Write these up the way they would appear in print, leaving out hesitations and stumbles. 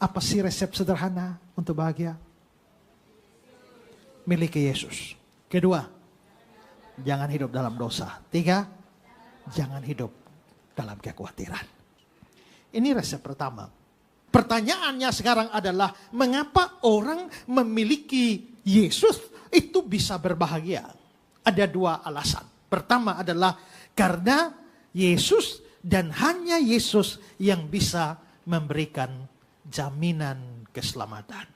Apa sih resep sederhana untuk bahagia? Miliki Yesus. Kedua, jangan hidup dalam dosa. Tiga, jangan hidup dalam kekhawatiran. Ini resep pertama. Pertanyaannya sekarang adalah, mengapa orang memiliki Yesus itu bisa berbahagia? Ada dua alasan. Pertama adalah karena Yesus dan hanya Yesus yang bisa memberikan jaminan keselamatan.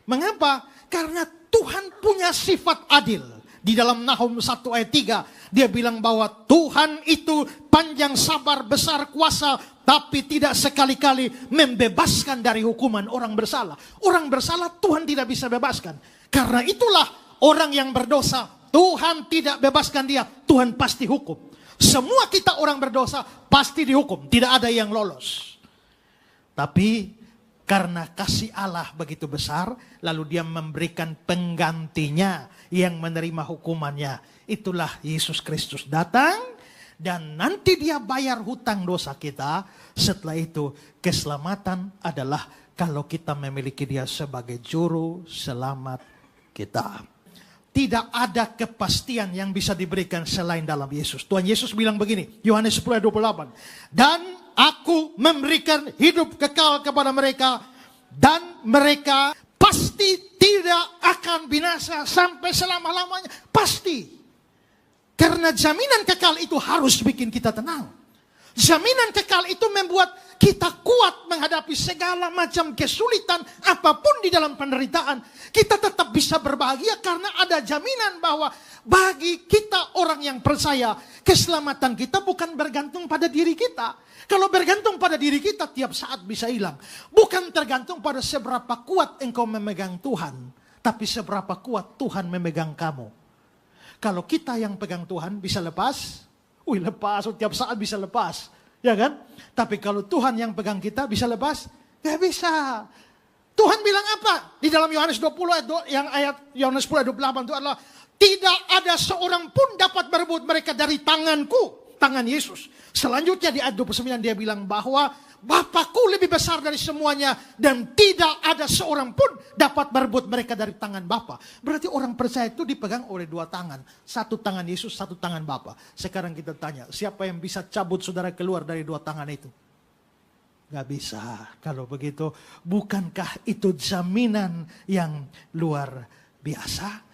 Mengapa? Karena Tuhan punya sifat adil. Di dalam Nahum 1 ayat 3, dia bilang bahwa Tuhan itu panjang sabar, besar kuasa, tapi tidak sekali-kali membebaskan dari hukuman orang bersalah. Orang bersalah Tuhan tidak bisa bebaskan. Karena itulah orang yang berdosa, Tuhan tidak bebaskan dia, Tuhan pasti hukum. Semua kita orang berdosa pasti dihukum, tidak ada yang lolos. Tapi karena kasih Allah begitu besar, lalu dia memberikan penggantinya yang menerima hukumannya. Itulah Yesus Kristus datang dan nanti dia bayar hutang dosa kita. Setelah itu keselamatan adalah kalau kita memiliki dia sebagai juru selamat kita. Tidak ada kepastian yang bisa diberikan selain dalam Yesus. Tuhan Yesus bilang begini, Yohanes 10 ayat 28. Dan aku memberikan hidup kekal kepada mereka, dan mereka pasti tidak akan binasa sampai selama-lamanya. Pasti. Karena jaminan kekal itu harus bikin kita tenang. Jaminan kekal itu membuat kita kuat menghadapi segala macam kesulitan, apapun di dalam penderitaan. Kita tetap bisa berbahagia karena ada jaminan bahwa bagi kita orang yang percaya, keselamatan kita bukan bergantung pada diri kita. Kalau bergantung pada diri kita, tiap saat bisa hilang. Bukan tergantung pada seberapa kuat engkau memegang Tuhan, tapi seberapa kuat Tuhan memegang kamu. Kalau kita yang pegang Tuhan bisa lepas, lepas, tiap saat bisa lepas. Ya kan? Tapi kalau Tuhan yang pegang kita bisa lepas? Gak bisa. Tuhan bilang apa? Di dalam Yohanes 20 ayat Yohanes 10 ayat 28 itu adalah, tidak ada seorang pun dapat merebut mereka dari tanganku. Tangan Yesus. Selanjutnya di ayat 29 dia bilang bahwa Bapakku lebih besar dari semuanya dan tidak ada seorang pun dapat merebut mereka dari tangan Bapa. Berarti orang percaya itu dipegang oleh dua tangan. Satu tangan Yesus, satu tangan Bapa. Sekarang kita tanya, siapa yang bisa cabut saudara keluar dari dua tangan itu? Gak bisa. Kalau begitu, bukankah itu jaminan yang luar biasa?